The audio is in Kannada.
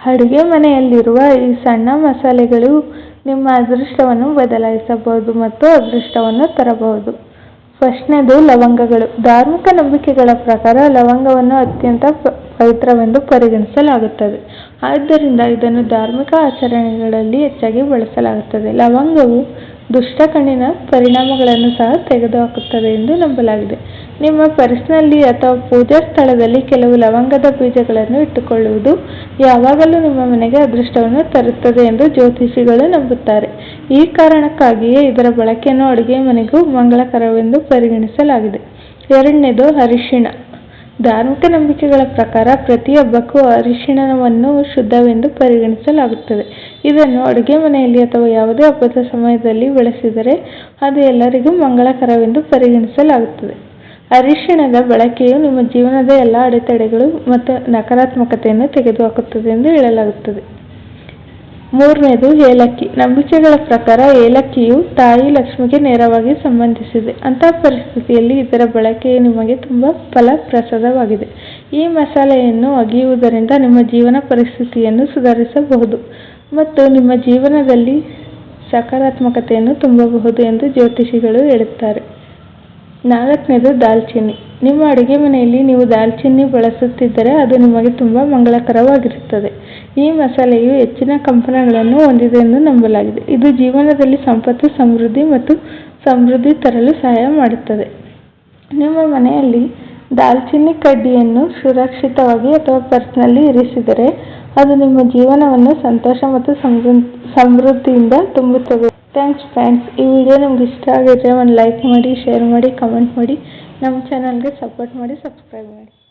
ಅಡುಗೆ ಮನೆಯಲ್ಲಿರುವ ಈ ಸಣ್ಣ ಮಸಾಲೆಗಳು ನಿಮ್ಮ ಅದೃಷ್ಟವನ್ನು ಬದಲಾಯಿಸಬಹುದು ಮತ್ತು ಅದೃಷ್ಟವನ್ನು ತರಬಹುದು. ಫಸ್ಟ್ನೇದು ಲವಂಗಗಳು. ಧಾರ್ಮಿಕ ನಂಬಿಕೆಗಳ ಪ್ರಕಾರ ಲವಂಗವನ್ನು ಅತ್ಯಂತ ಪವಿತ್ರವೆಂದು ಪರಿಗಣಿಸಲಾಗುತ್ತದೆ. ಆದ್ದರಿಂದ ಇದನ್ನು ಧಾರ್ಮಿಕ ಆಚರಣೆಗಳಲ್ಲಿ ಹೆಚ್ಚಾಗಿ ಬಳಸಲಾಗುತ್ತದೆ. ಲವಂಗವು ದುಷ್ಟ ಕಣ್ಣಿನ ಪರಿಣಾಮಗಳನ್ನು ಸಹ ತೆಗೆದುಹಾಕುತ್ತದೆ ಎಂದು ನಂಬಲಾಗಿದೆ. ನಿಮ್ಮ ಪರ್ಸ್ನಲ್ಲಿ ಅಥವಾ ಪೂಜಾ ಸ್ಥಳದಲ್ಲಿ ಕೆಲವು ಲವಂಗದ ಬೀಜಗಳನ್ನು ಇಟ್ಟುಕೊಳ್ಳುವುದು ಯಾವಾಗಲೂ ನಿಮ್ಮ ಮನೆಗೆ ಅದೃಷ್ಟವನ್ನು ತರುತ್ತದೆ ಎಂದು ಜ್ಯೋತಿಷಿಗಳು ನಂಬುತ್ತಾರೆ. ಈ ಕಾರಣಕ್ಕಾಗಿಯೇ ಇದರ ಬಳಕೆಯನ್ನು ಅಡುಗೆ ಮನೆಗೂ ಮಂಗಳಕರವೆಂದು ಪರಿಗಣಿಸಲಾಗಿದೆ. ಎರಡನೇದು ಅರಿಶಿಣ. ಧಾರ್ಮಿಕ ನಂಬಿಕೆಗಳ ಪ್ರಕಾರ ಪ್ರತಿ ಹಬ್ಬಕ್ಕೂ ಅರಿಶಿಣವನ್ನು ಶುದ್ಧವೆಂದು ಪರಿಗಣಿಸಲಾಗುತ್ತದೆ. ಇದನ್ನು ಅಡುಗೆ ಮನೆಯಲ್ಲಿ ಅಥವಾ ಯಾವುದೇ ಹಬ್ಬದ ಸಮಯದಲ್ಲಿ ಬಳಸಿದರೆ ಅದು ಎಲ್ಲರಿಗೂ ಮಂಗಳಕರವೆಂದು ಪರಿಗಣಿಸಲಾಗುತ್ತದೆ. ಅರಿಶಿಣದ ಬಳಕೆಯು ನಿಮ್ಮ ಜೀವನದ ಎಲ್ಲ ಅಡೆತಡೆಗಳು ಮತ್ತು ನಕಾರಾತ್ಮಕತೆಯನ್ನು ತೆಗೆದುಹಾಕುತ್ತದೆ ಎಂದು ಹೇಳಲಾಗುತ್ತದೆ. ಮೂರನೇದು ಏಲಕ್ಕಿ. ನಂಬಿಕೆಗಳ ಪ್ರಕಾರ ಏಲಕ್ಕಿಯು ತಾಯಿ ಲಕ್ಷ್ಮಿಗೆ ನೇರವಾಗಿ ಸಂಬಂಧಿಸಿದೆ. ಅಂತಹ ಪರಿಸ್ಥಿತಿಯಲ್ಲಿ ಇದರ ಬಳಕೆಯು ನಿಮಗೆ ತುಂಬ ಫಲಪ್ರದವಾಗಿದೆ. ಈ ಮಸಾಲೆಯನ್ನು ಅಗಿಯುವುದರಿಂದ ನಿಮ್ಮ ಜೀವನ ಪರಿಸ್ಥಿತಿಯನ್ನು ಸುಧಾರಿಸಬಹುದು ಮತ್ತು ನಿಮ್ಮ ಜೀವನದಲ್ಲಿ ಸಕಾರಾತ್ಮಕತೆಯನ್ನು ತುಂಬಬಹುದು ಎಂದು ಜ್ಯೋತಿಷಿಗಳು ಹೇಳುತ್ತಾರೆ. ನಾಲ್ಕನೇದು ದಾಲ್ಚಿನ್ನಿ. ನಿಮ್ಮ ಅಡುಗೆ ಮನೆಯಲ್ಲಿ ನೀವು ದಾಲ್ಚಿನ್ನಿ ಬಳಸುತ್ತಿದ್ದರೆ ಅದು ನಿಮಗೆ ತುಂಬ ಮಂಗಳಕರವಾಗಿರುತ್ತದೆ. ಈ ಮಸಾಲೆಯು ಹೆಚ್ಚಿನ ಕಂಪನಗಳನ್ನು ಹೊಂದಿದೆ ಎಂದು ನಂಬಲಾಗಿದೆ. ಇದು ಜೀವನದಲ್ಲಿ ಸಂಪತ್ತು, ಸಮೃದ್ಧಿ ಮತ್ತು ಸಮೃದ್ಧಿ ತರಲು ಸಹಾಯ ಮಾಡುತ್ತದೆ. ನಿಮ್ಮ ಮನೆಯಲ್ಲಿ ದಾಲ್ಚಿನ್ನಿ ಕಡ್ಡಿಯನ್ನು ಸುರಕ್ಷಿತವಾಗಿ ಅಥವಾ ಪರ್ಸ್ನಲ್ಲಿ ಇರಿಸಿದರೆ ಅದು ನಿಮ್ಮ ಜೀವನವನ್ನು ಸಂತೋಷ ಮತ್ತು ಸಮೃದ್ಧಿಯಿಂದ ತುಂಬುತ್ತದೆ. Thanks friends. ಈ ವಿಡಿಯೋ ನಿಮ್ಗೆ ಇಷ್ಟ ಆಗಿದ್ರೆ ಒಂದು ಲೈಕ್ ಮಾಡಿ, ಶೇರ್ ಮಾಡಿ, ಕಮೆಂಟ್ ಮಾಡಿ, ನಮ್ಮ ಚಾನಲ್ಗೆ ಸಪೋರ್ಟ್ ಮಾಡಿ, ಸಬ್ಸ್ಕ್ರೈಬ್ ಮಾಡಿ.